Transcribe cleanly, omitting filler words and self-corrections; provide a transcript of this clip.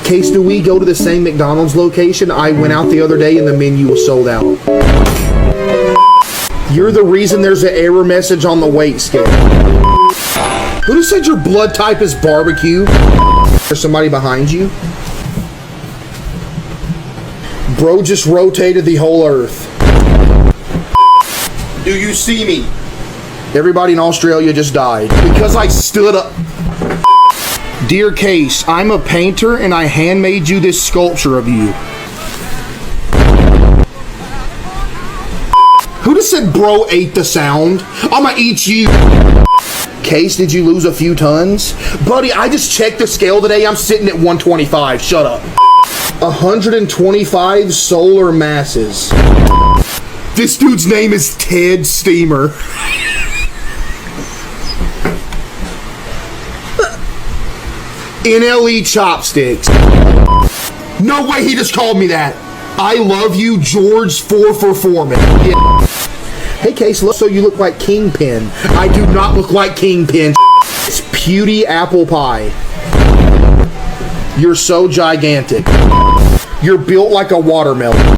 Case, do we go to the same McDonald's location? I went out the other day and the menu was sold out. You're the reason there's an error message on the weight scale. Who said your blood type is barbecue? There's somebody behind you? Bro just rotated the whole earth. Do you see me? Everybody in Australia just died because I stood up. Dear Case, I'm a painter and I handmade you this sculpture of you. Who just said bro ate the sound? I'ma eat you. Case, did you lose a few tons? Buddy, I just checked the scale today. I'm sitting at 125. Shut up. 125 solar masses. This dude's name is Ted Steamer. NLE chopsticks. No way he just called me that. I love you, George 4 for Foreman. Yeah. Hey, Case, so you look like Kingpin. I do not look like Kingpin. It's Pewdie apple pie. You're so gigantic. You're built like a watermelon.